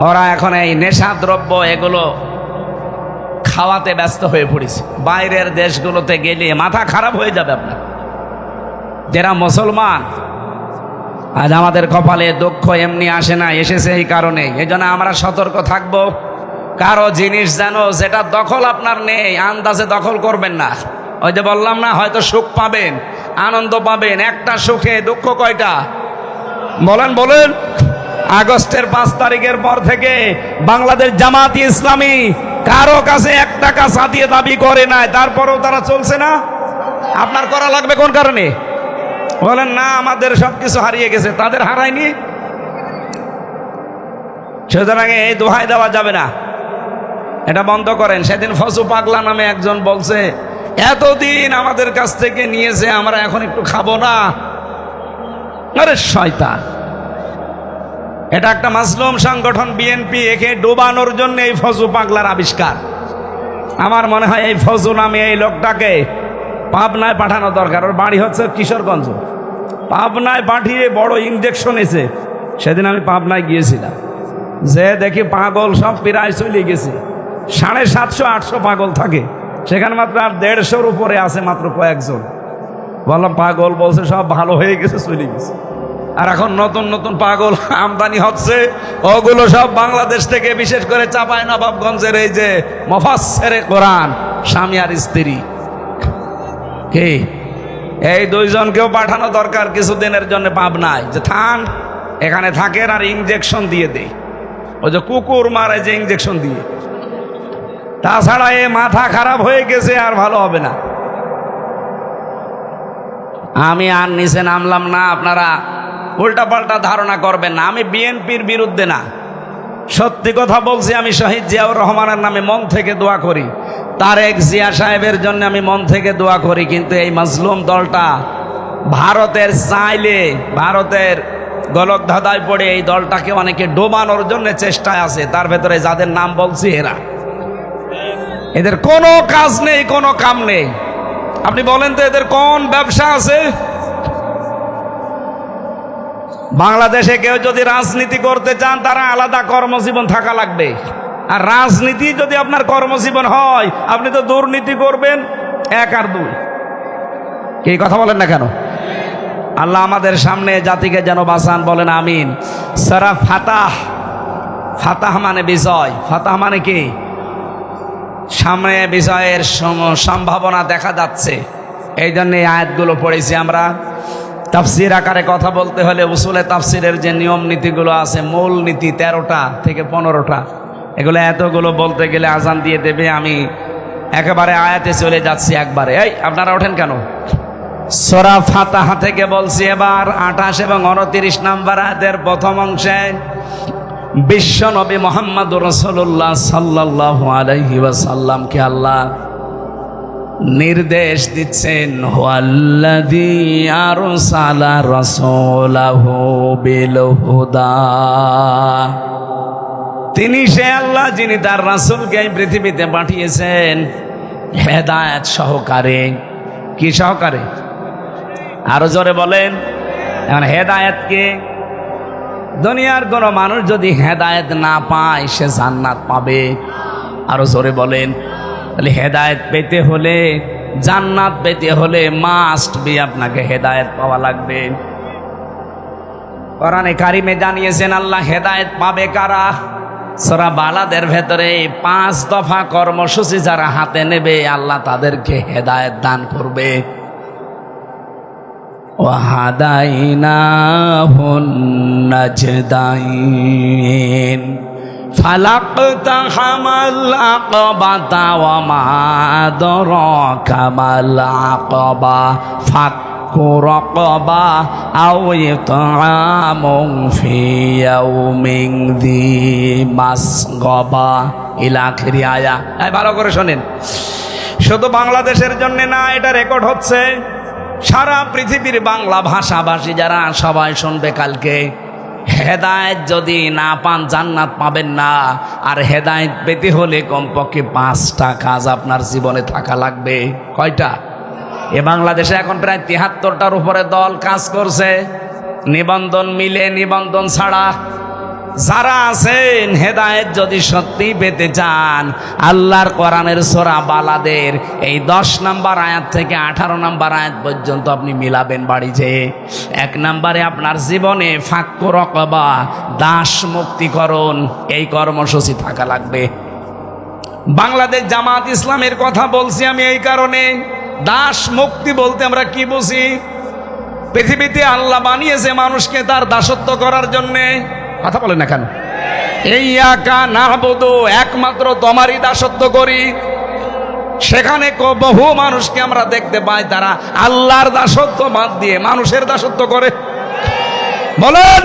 ওরা এখন এই নেশাদ্রব্য এগুলো খাওয়াতে ব্যস্ত হয়ে পড়েছে। বাইরের দেশগুলোতে গেলে মাথা খারাপ হয়ে যাবে আপনার। যারা মুসলমান, আজ আমাদের কপালে দুঃখ এমনি আসে না, এসেছে এই কারণে। এই জন্য আমরা সতর্ক থাকবো। কারো জিনিস যেন যেটা দখল আপনার নেই, আন্দাজে দখল করবেন না। ওই যে বললাম না, হয়তো সুখ পাবেন, আনন্দ পাবেন, একটা সুখে দুঃখ কয়টা? বলেন বলেন। আগস্টের 5 তারিখের পর থেকে বাংলাদেশ জামাতি ইসলামী কারো কাছে 1 টাকা সাথিয়ে দাবি করে নাই, তারপরেও তারা চলছে না। আপনার করা লাগবে কোন কারণে? বলেন না আমাদের সবকিছু হারিয়ে গেছে, তাদের হারায়নি। সুতরাং এই দোহাই দেওয়া যাবে না, এটা বন্ধ করেন। সেদিন ফজু পাগলা নামে একজন বলছে এতদিন আমাদের কাছ থেকে নিয়েছে, আমরা এখন একটু খাবো না। আরে শয়তান, এটা একটা মাসলুম সংগঠন বিএনপি, একে ডুবানোর জন্য এই ফজু পাগলার আবিষ্কার। আমার মনে হয় এই ফজু নামে এই লোকটাকে পাবনায় পাঠানো দরকার। ওর বাড়ি হচ্ছে কিশোরগঞ্জ। পাবনায় পাঠিয়ে বড় ইঞ্জেকশন এসে, সেদিন আমি পাবনায় গিয়েছিলাম, যে দেখি পাগল সব প্রায় চলে গেছে। 750-800 পাগল থাকে সেখানে, মাত্র আর 150-র উপরে আছে মাত্র কয়েকজন। বললাম পাগল, বলছে সব ভালো হয়ে গেছে, চলে গেছে। আর এখন নতুন নতুন পাগল আমদানি হচ্ছে, ওগুলো সব বাংলাদেশ থেকে, বিশেষ করে চাঁপাইনবাবগঞ্জের এই যে মুফাসসিরে কোরআন স্বামী আর স্ত্রী, কে এই 2 জনকেও পাঠানো দরকার কিছুদিনের জন্য পাবনায়, যে থান এখানে থাকেন আর ইঞ্জেকশন দিয়ে দেয়। ওই যে কুকুর মারে যে ইঞ্জেকশন দিয়ে। তাছাড়া এ মাথা খারাপ হয়ে গেছে, আর ভালো হবে না। আমি আর নিচে নামলাম না, আপনারা উল্টাপাল্টা ধারণা করবেন না। আমি বিএনপির বিরুদ্ধে না, সত্যি কথা বলছি। আমি শহীদ জিয়াউর রহমানের নামে মন থেকে দোয়া করি, তারেক জিয়া সাহেবের জন্য আমি মন থেকে দোয়া করি। কিন্তু এই মাজলুম দলটা ভারতের চাইলে, ভারতের গলক ধাঁধায় পড়ে এই দলটাকে অনেকে ডোবানোর জন্য চেষ্টায় আছে। তার ভেতরে যাদের নাম বলছি এদের কোনো কাজ নেই, কোনো কাম নেই। আপনি বলেন তো এদের কোন ব্যবসা আছে? বাংলাদেশে কেউ যদি রাজনীতি করতে চান, তারা আলাদা কর্মজীবন থাকা লাগবে। আর রাজনীতি যদি আপনার কর্মজীবন হয়, আপনি তো দুর্নীতি করবেন 1 আর 2। কি কথা বলেন না কেন? আল্লাহ আমাদের সামনে জাতিকে যেন বাঁচান, বলেন আমিন। সূরা ফাতাহ, ফাতাহ মানে বিজয়। ফাতাহ মানে কি? সামনে বিজয়ের সম্ভাবনা দেখা যাচ্ছে, এই জন্য এই আয়াতগুলো পড়েছি আমরা। তাফসির আকারে কথা বলতে হলে উসুলে তাফসিরের যে নিয়ম নীতিগুলো আছে, মূল নীতি 13টা থেকে 15টা, এগুলো এতগুলো বলতে গেলে আজান দিয়ে দেবে। আমি একেবারে আয়াতে চলে যাচ্ছি একবারে। এই আপনারা ওঠেন কেন? সূরা ফাতাহ থেকে বলছি এবার 28 এবং 29 নম্বর আয়াতের প্রথম অংশে বিশ্ব নবী মুহাম্মদুর রাসূলুল্লাহ সাল্লাল্লাহু আলাইহি ওয়াসাল্লামকে আল্লাহ নির্দেশ দিচ্ছেন, হুয়াল্লাযী আরসালা রাসূলাহু বিল হুদা। তিনি সে আল্লাহ যিনি তার রাসূলকে এই পৃথিবীতে পাঠিয়েছেন হেদায়েত সহকারে। কি সহকারে? আরো জোরে বলেন। এখন হেদায়েতকে, দুনিয়ার কোনো মানুষ যদি হেদায়েত না পায়, সে জান্নাত পাবে। আরো জোরে বলেন। তাহলে হেদায়েত পেতে হলে জান্নাত পেতে হলে মাস্ট বি আপনাকে হেদায়েত পাওয়া লাগবে। কোরআনে কারিমে জানিয়েছেন আল্লাহ হেদায়েত পাবে কারা? সূরা বালাদের ভেতরে 5 দফা কর্মসূচি যারা হাতে নেবে আল্লাহ তাদেরকে হেদায়েত দান করবে। ওয়াহাদাইনাহুন নাজদাইন ফালাকতাহামাল আকাবাতা ওয়া মা আদরাকা মাল আকাবা ফাক্কু রাকাবা আও ইতআমুন ফি ইয়াউমিন যী মাসগাবা ইলা আখিরি আয়া। ভালো করে শোনেন, শুধু বাংলাদেশের জন্য না, এটা রেকর্ড হচ্ছে সারা পৃথিবীর বাংলা ভাষাভাষী যারা সবাই শুনবে কালকে। হেদায়েত যদি না পান জান্নাত পাবেন না। আর হেদায়েত পেতে হলে কমপক্ষে 5টা কাজ আপনার জীবনে থাকা লাগবে। কয়টা? এ বাংলাদেশে এখন প্রায় 73টার উপরে দল কাজ করছে, নিবন্ধন মিলে নিবন্ধন ছাড়া। যারা আছেন হেদায়েত যদি সত্যি পেতে চান, আল্লাহর কোরআনের সূরা বালাদের এই 10 নম্বর আয়াত থেকে 18 নম্বর আয়াত পর্যন্ত আপনি মিলাবেন বাড়ি যেয়ে। 1 নম্বরে আপনার জীবনে ফাক্কু রাকাবা, দাস মুক্তিকরণ, এই কর্মসূচি থাকা লাগবে। বাংলাদেশ জামাত ইসলামের কথা বলছি আমি এই কারণে, দাস মুক্তি বলতে আমরা কি বুঝি? পৃথিবীতে আল্লাহ বানিয়েছে মানুষকে তার দাসত্ব করার জন্যে। কথা বলেন না কেন? ইয়াকা না'বুদু, একমাত্র তোমারই দাসত্ব করি। সেখানে বহু মানুষকে আমরা দেখতে পাই তারা আল্লাহর দাসত্ব বাদ দিয়ে মানুষের দাসত্ব করে। বলেন,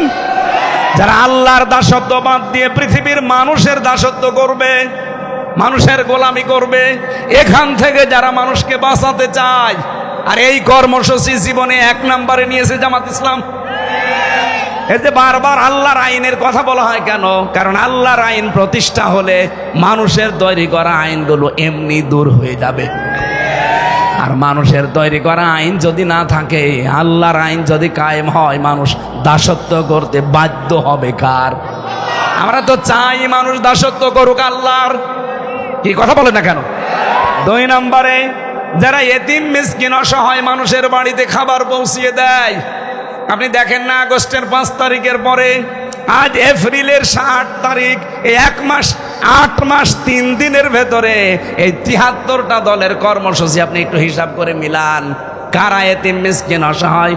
যারা আল্লাহর দাসত্ব বাদ দিয়ে পৃথিবীর মানুষের দাসত্ব করবে, মানুষের গোলামি করবে, এখান থেকে যারা মানুষকে বাঁচাতে চায়। আর এই কর্মসূচি জীবনে 1 নম্বরে নিয়েছে জামাত ইসলাম। এতে বারবার আল্লাহর আইনের কথা বলা হয় কেন? কারণ আল্লাহর আইন প্রতিষ্ঠা হলে মানুষের তৈরি করা আইনগুলো এমনি দূর হয়ে যাবে। আর মানুষের তৈরি করা আইন যদি না থাকে, আল্লাহর আইন যদি কায়েম হয়, মানুষ দাসত্ব করতে বাধ্য হবে কার? আমরা তো চাই মানুষ দাসত্ব করুক আল্লাহর। কি কথা বলে না কেন? 2 নম্বরে যারা এতিম মিসকিন অসহায় মানুষের বাড়িতে খাবার পৌঁছিয়ে দেয়। আপনি দেখেন না, আগস্টের 5 তারিখের পরে আজ এপ্রিলের 8 তারিখ, এই 1 মাস 8 মাস 3 দিনের ভেতরে এই 73টা দলের কর্মসূচি আপনি একটু হিসাব করে মিলান। কারা এতিম মিসকিন অসহায়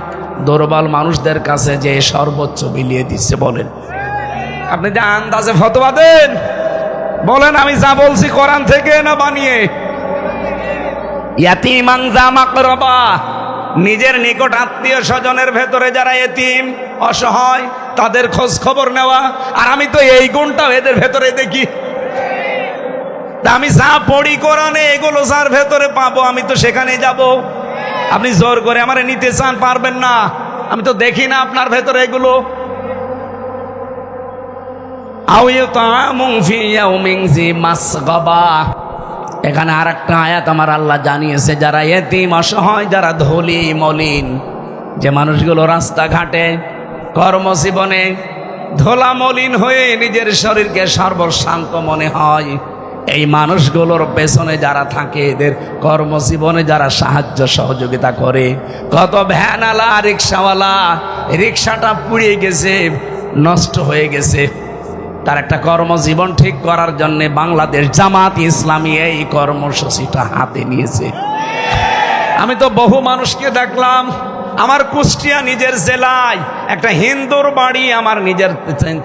দুর্বল মানুষদের কাছে যে সর্বোচ্চ বিলিয়ে দিচ্ছে? বলেন, আপনি যে আন্দাজে ফতোয়া দেন, বলেন আমি যা বলছি কোরআন থেকে না বানিয়ে? ইয়াতীমান যা মাকরাবা, নিজের নিকট আত্মীয় স্বজনের ভেতরে যারা এতিম অসহায় তাদের খোঁজ খবর নেওয়া। আর আমি তো এই গুণটাও এদের ভেতরে দেখি। আমি যা পড়ি কোরআনে, এগুলো যার ভেতরে পাবো আমি তো সেখানে যাব। আপনি জোর করে আমারে নিতে চান, পারবেন না। আমি তো দেখি না আপনার ভেতরে এগুলো। আও ইউতামুন ফি ইয়াউমিন যী মাসগাবা, এখানে আরেকটা আয়াত আমার আল্লাহ জানিয়েছে, যারা এতিম অসহায়, যারা ধুলি মলিন, যে মানুষগুলো রাস্তাঘাটে কর্মজীবনে ধোলা মলিন হয়ে নিজের শরীরকে সর্বশান্ত মনে হয়, এই মানুষগুলোর পেছনে যারা থাকে, এদের কর্মজীবনে যারা সাহায্য সহযোগিতা করে। কত ভ্যানওয়ালা, রিক্সাওয়ালা, রিক্সাটা পুড়িয়ে গেছে, নষ্ট হয়ে গেছে, তার একটা কর্মজীবন ঠিক করার জন্য বাংলাদেশ জামাত ইসলামী এই কর্মসূচিটা হাতে নিয়েছে। আমি তো বহু মানুষকে দেখলাম, আমার কুষ্টিয়া নিজের জেলায় একটা হিন্দুর বাড়ি, আমার নিজের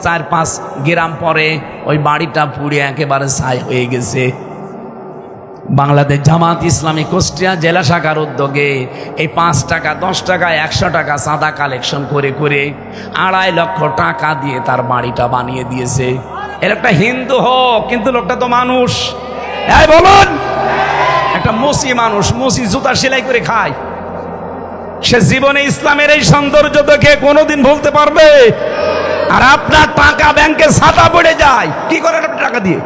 4-5 গ্রাম পরে ওই বাড়িটা পুড়ে একেবারে ছাই হয়ে গেছে। বাংলাদেশ জামাত ইসলামী কুষ্টিয়া জেলা শাখার উদ্যোগে এই 5 টাকা, 10 টাকা, 100 টাকা চাঁদা কালেকশন করে করে 2.5 লক্ষ টাকা দিয়ে তার বাড়িটা বানিয়ে দিয়েছে। এর একটা হিন্দু হোক, কিন্তু লোকটা তো মানুষ। এই বলুন, একটা মুসি মানুষ, মুসি জুতা সেলাই করে খায়, সে জীবনে ইসলামের এই সৌন্দর্য দেখে কোনোদিন ভুলতে পারবে? আর আপনার টাকা ব্যাংকে ছাতা পড়ে যায়, কি করেন আপনি টাকা দিয়ে?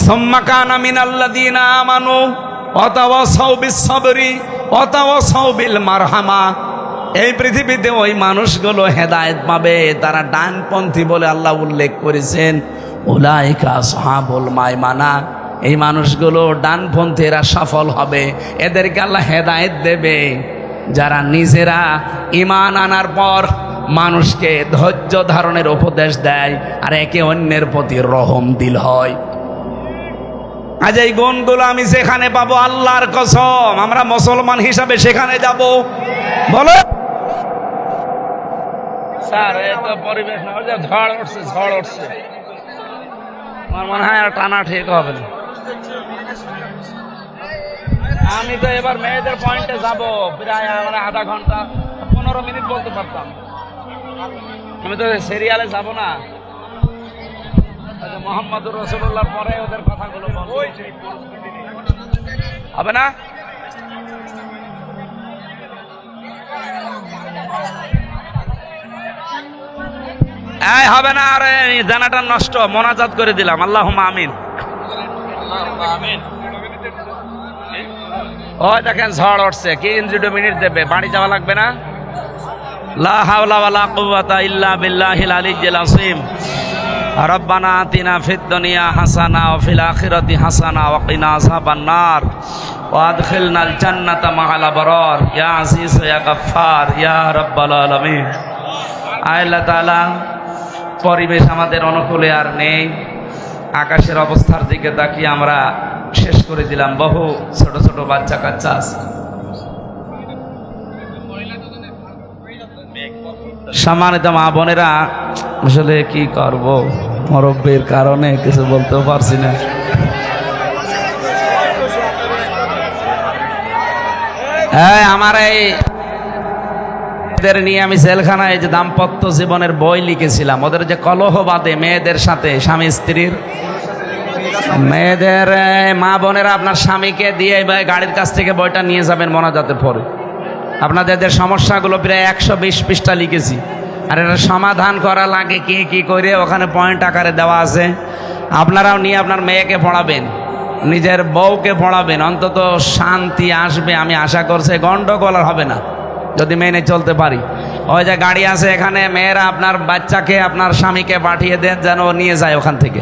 সুম্মা কানা মিনাল্লাযীনা আমানু ওয়া তাওয়াসাউ বিস-সাবরি ওয়া তাওয়াসাউ বিল মারহামা। এই পৃথিবীতে ওই মানুষগুলো হেদায়েত পাবে, তারা ডানপন্থী বলে আল্লাহ উল্লেখ করেছেন। উলাইকা আসহাবুল মাইমানা, এই মানুষগুলো ডানপন্থীরা সফল হবে, এদেরকে আল্লাহ হেদায়েত দেবে যারা নিজেরা ঈমান আনার পর মানুষকে ধৈর্য ধারণের উপদেশ দেয় আর একে অন্যের প্রতি রহম দিল হয়। আজ এই গুণগুলো আমি সেখানে পাবো, আল্লাহর কসম আমরা মুসলমান হিসাবে সেখানে যাব। বলো স্যার, এই তো পরিবেশ না, ঝড় উঠছে, ঝড় উঠছে, আমার মনে হয় আর টানা ঠিক হবে না। আমি তো এবার মেয়েদের পয়েন্টে যাব, প্রায় আমরা আধা ঘন্টা 15 মিনিট বলতে পারতাম। আমি তো সিরিয়ালে যাব না, মোহাম্মদুর রাসূলুল্লাহর পরে ওদের কথাগুলো বলবো, হবে না? এই হবে না, আরে জানাটা নষ্ট, মোনাজাত করে দিলাম। আল্লাহুম্মা আমিন। ওই দেখেন ঝড় উঠছে, কি 2 মিনিট দেবে, বাড়ি যাওয়া লাগবে না? লা হাওলা ওয়ালা কুওয়াতা ইল্লা বিল্লাহিল আলিয়্যিল আযীম। রব্বানা আতিনা ফিদ দুনিয়া হাসানা ওয়া ফিল আখিরাতি হাসানা ওয়া কিনা আযাবান নার ওয়া আদখিলনাল জান্নাতা মা'আল আবরার ইয়া আজিজ ইয়া গাফফার ইয়া রাব্বাল আলামিন। আল্লাহ তাআলা, পরিবেশ আমাদের অনুকূলে আর নেই, আকাশের অবস্থার দিকে তাকিয়ে আমরা শেষ করে দিলাম। বহু ছোট ছোট বাচ্চা কাচ্চা আছে। সম্মানিত মা বোনেরা, আসলে কি করব, মুরব্বির কারণে কিছু বলতেও পারছি না। আমার এই নিয়ে আমি জেলখানায় যে দাম্পত্য জীবনের বই লিখেছিলাম, ওদের যে কলহ বাঁধে মেয়েদের সাথে, স্বামী স্ত্রীর, মেয়েদের মা বোনেরা আপনার স্বামীকে দিয়ে গাড়ির কাছ থেকে বইটা নিয়ে যাবেন মোনাজাতের পরে। আপনাদের যে সমস্যাগুলো প্রায় 120 পৃষ্ঠা লিখেছি, আর এটা সমাধান করা লাগে কি কি করে, ওখানে পয়েন্ট আকারে দেওয়া আছে। আপনারাও নিয়ে আপনার মেয়েকে পড়াবেন, নিজের বউকে পড়াবেন, অন্তত শান্তি আসবে আমি আশা করছি। গন্ডগোল আর হবে না যদি মেনে চলতে পারি। ওই যে গাড়ি আছে এখানে, মেয়েরা আপনার বাচ্চাকে আপনার স্বামীকে পাঠিয়ে দেন যেন নিয়ে যায় ওখান থেকে।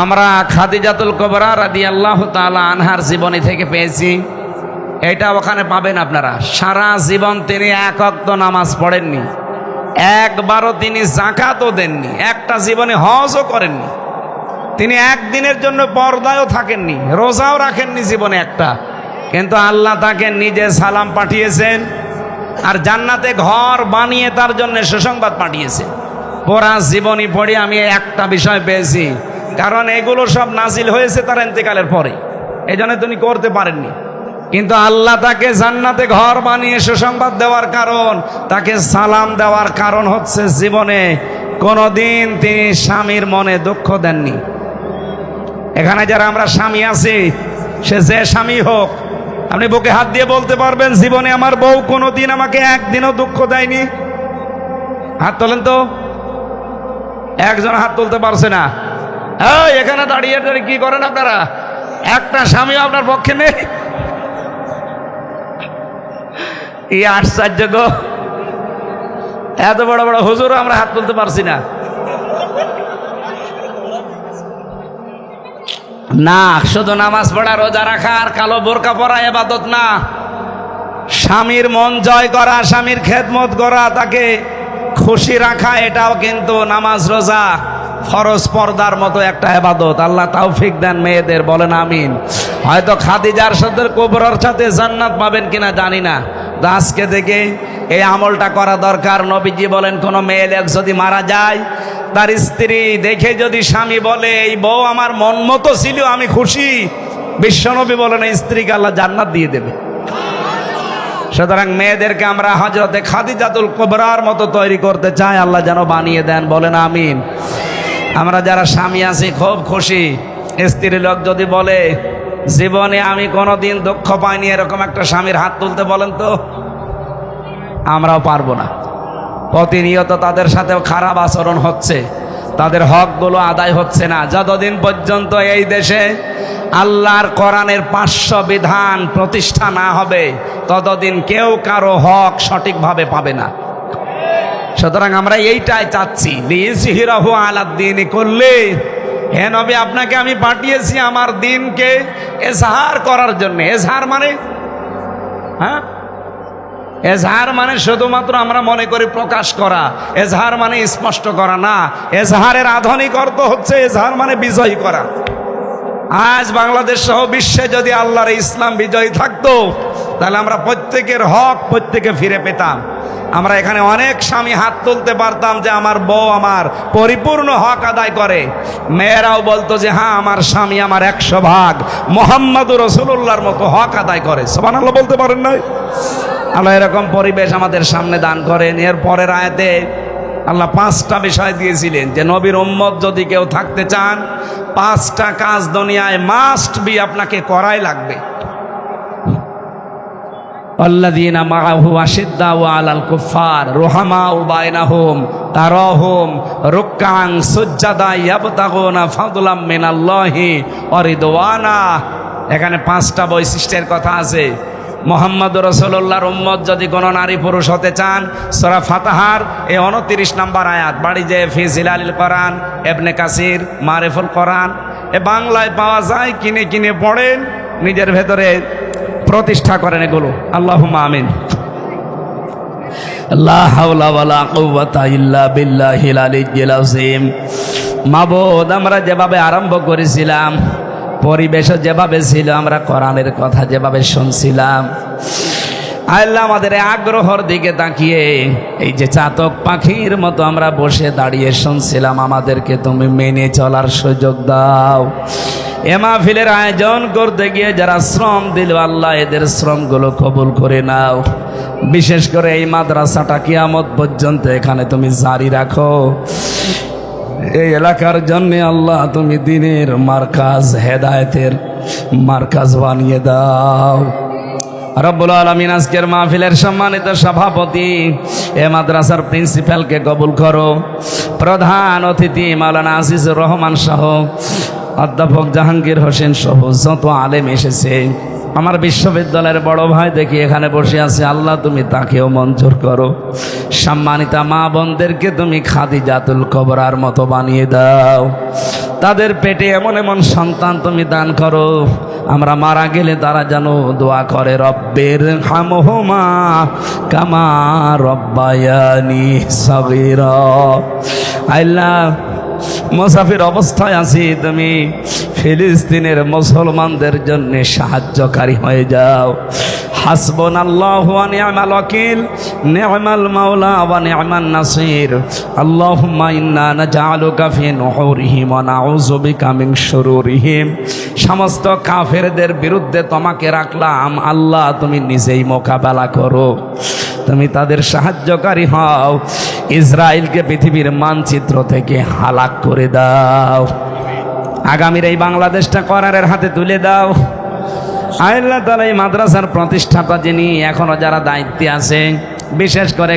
আমরা খাদিজাতুল কুবরা রাদিয়াল্লাহু তাআলা আনহার জীবনী থেকে পেয়েছি, এটা ওখানে পাবেন আপনারা। সারা জীবন তিনি 1 ওয়াক্ত নামাজ পড়েননি, একবারও তিনি যাকাতও দেননি, একটা জীবনে হজও করেননি, তিনি একদিনের জন্য পর্দায়ও থাকেননি, রোজাও রাখেননি জীবনে একটা। কিন্তু আল্লাহ তাকে নিজে সালাম পাঠিয়েছেন আর জান্নাতে ঘর বানিয়ে তার জন্য সুসংবাদ পাঠিয়েছে। পুরা জীবনী পড়ে আমি একটা বিষয় পেয়েছি, কারণ এগুলো সব নাজিল হয়েছে তার ইন্তেকালের পরে, এই জন্য তিনি করতে পারেননি। কিন্তু আল্লাহ তাকে জান্নাতে ঘর বানিয়ে সুসংবাদ দেওয়ার কারণ, তাকে সালাম দেওয়ার কারণ হচ্ছে জীবনে কোনোদিন তিনি স্বামীর মনে দুঃখ দেননি। এখানে যারা আমরা স্বামী আছি, সে যে স্বামী হোক, আপনি বুকে হাত দিয়ে বলতে পারবেন জীবনে আমার বউ কোনোদিন আমাকে একদিনও দুঃখ দেয়নি? হাত তোলেন তো। একজন হাত তুলতে পারছে না। এখানে দাঁড়িয়ে দাঁড়িয়ে কি করেন আপনারা? একটা স্বামী আপনার পক্ষে নেই? এই আশ্চর্য গো, এত বড় বড় হুজুর আমরা হাত তুলতে পারছি না। না, শুধু নামাজ পড়া, রোজা রাখা আর কালো বোরকা পরা ইবাদত না। স্বামীর মন জয় করা, স্বামীর খেদমত করা, তাকে খুশি রাখা, এটাও কিন্তু নামাজ রোজা ফরজ পর্দার মতো একটা ইবাদত। আল্লাহ তৌফিক দেন মেয়েদের, বলেন আমিন। হয়তো খাদিজার সাথে কুবরার সাথে জান্নাত পাবেন কিনা জানি না, আজকে থেকে এই আমলটা করা দরকার। নবীজি বলেন, কোনো মেয়ে লোক যদি মারা যায়, তার স্ত্রী দেখে যদি স্বামী বলে এই বউ আমার মন মতো ছিল, আমি খুশি, বিশ্বনবী বলেন এই স্ত্রীকে আল্লাহ জান্নাত দিয়ে দেবে। সুতরাং মেয়েদেরকে আমরা হযরতে খাদিজাতুল কুবরার মতো তৈরি করতে চাই, আল্লাহ যেন বানিয়ে দেন, বলেন আমিন। আমরা যারা স্বামী আছি খুব খুশি, স্ত্রী লোক যদি বলে জীবনে আমি কোনোদিন দুঃখ পাইনি, এরকম একটা স্বামীর হাত তুলতে বলেন তো। আমরাও পারবো না। প্রতিনিয়ত তাদের সাথেও খারাপ আচরণ হচ্ছে, তাদের হকগুলো আদায় হচ্ছে না। যতদিন পর্যন্ত এই দেশে আল্লাহর কোরআনের 500 বিধান প্রতিষ্ঠা না হবে, ততদিন কেউ কারো হক সঠিকভাবে পাবে না। সুতরাং আমরা এইটাই চাচ্ছি, লিইয়ুযহিরাহু আলাদ-দীনি কুল্লি, হে নবী, আপনাকে আমি পাঠিয়েছি আমার দিনকে এজহার করার জন্য। এজহার মানে হ্যাঁ, এজহার মানে শুধুমাত্র আমরা মনে করি প্রকাশ করা। এজহার মানে স্পষ্ট করা না। এজহারের আধুনিক অর্থ হচ্ছে এজহার মানে বিজয়ী করা। আজ বাংলাদেশ সহ বিশ্বে যদি আল্লাহর ইসলাম বিজয়ী থাকতো, তাহলে আমরা প্রত্যেকের হক প্রত্যেকে ফিরে পেতাম। আমরা এখানে অনেক স্বামী হাত তুলতে পারতাম যে আমার বউ আমার পরিপূর্ণ হক আদায় করে। মেয়েরাও বলতো যে হ্যাঁ, আমার স্বামী আমার 100 ভাগ মুহাম্মদুর রাসূলুল্লাহর মতো হক আদায় করে। সুবহানাল্লাহ বলতে পারেন না? আল্লাহ এরকম পরিবেশ আমাদের সামনে দান করেন। এর পরের আয়াতে আল্লাহ 5টা বিষয় দিয়েছিলেন যে নবীর উম্মত যদি কেউ থাকতে চান, 5টা কাজ দুনিয়ায় মাস্ট বি, আপনাকে করাই লাগবে। আল্লাযীনা মাআহু আশিদ্দাউ আলাল কুফার রুহামাউ বাইনাহুম তারাহুম রুকআন সুজদা ইয়াবতাগুনা ফাদলাম মিনাল্লাহি ওয়া রিদওয়ানা। এখানে 5টা বৈশিষ্ট্যের কথা আছে। মুহাম্মদুর রাসূলুল্লাহর উম্মত যদি কোনো নারী পুরুষ হতে চান, সূরা ফাতিহার এই 29 নম্বর আয়াত, বাড়ি যে ফি জিলালিল কোরআন, ইবনে কাসির মারিফুল কোরআন, এ বাংলায় পাওয়া যায়, কিনে কিনে পড়েন, নিজের ভেতরে প্রতিষ্ঠা করেন এগুলো। আল্লাহুম্মা আমিন। লা হাওলা ওয়ালা কুওয়াতা ইল্লা বিল্লাহিল আলিয়্যিল আযীম। মাবুদ, আমরা যেভাবে আরম্ভ করেছিলাম, পরিবেশও যেভাবে ছিল, আমরা কোরআনের কথা যেভাবে শুনছিলাম, আল্লাহ আমাদের আগ্রহর দিকে তাকিয়ে এই যে চাতক পাখির মতো আমরা বসে দাঁড়িয়ে শুনছিলাম, আমাদেরকে তুমি মেনে চলার সুযোগ দাও। এ মাহফিলের আয়োজন করতে গিয়ে যারা শ্রম দিল, আল্লাহ এদের শ্রমগুলো কবুল করে নাও। বিশেষ করে এই মাদ্রাসাটা কিয়ামত পর্যন্ত এখানে তুমি জারি রাখো। এই এলাকার জন্য আল্লাহ তুমি দ্বীনের মার্কাজ, হেদায়েতের মার্কাজ বানিয়ে দাও। রব্বুল আলামিন, আজকের মাহফিলের সম্মানিত সভাপতি এ মাদ্রাসার প্রিন্সিপালকে কবুল করো। প্রধান অতিথি মাওলানা আজিজুর রহমান সহ অধ্যাপক জাহাঙ্গীর হোসেন সহ যত আলেম এসেছে, আমার বিশ্ববিদ্যালয়ের বড় ভাই দেখি এখানে বসে আছে, আল্লাহ তুমি তাকেও মঞ্জুর করো। সম্মানিতা মা বোনদেরকে তুমি খাদিজাতুল কুবরার মতো বানিয়ে দাও। তাদের পেটে এমন এমন সন্তান তুমি দান করো, আমরা মারা গেলে তারা যেন দোয়া করে, রব্বির হামহুমা কামা রব্বায়ানি সগীরা। আল্লাহ, মুসাফির অবস্থায় আছি, তুমি ফিলিস্তিনের মুসলমানদের জন্য সাহায্যকারী হয়ে যাও। হাসবুনাল্লাহু ওয়া নি'মাল ওয়াকিল, নি'মাল মাওলা ওয়া নি'মান নাসির। আল্লাহুম্মা ইন্না নাজআলুকা ফি নুহুরিহিম ওয়া নাউযু বিকা মিন শুরুরিহিম। সমস্ত কাফেরদের বিরুদ্ধে তোমাকে রাখলাম, আল্লাহ তুমি নিজেই মোকাবেলা করো, তুমি তাদের সাহায্যকারী হও। ইসরায়েলকে পৃথিবীর মানচিত্র থেকে হালাক করে দাও। আগামীর এই বাংলাদেশটা কোরআনের হাতে তুলে দাও। আল্লাহ তাআলা এই মাদ্রাসার প্রতিষ্ঠাতা যিনি, এখনো যারা দায়িত্বে আছে, বিশেষ করে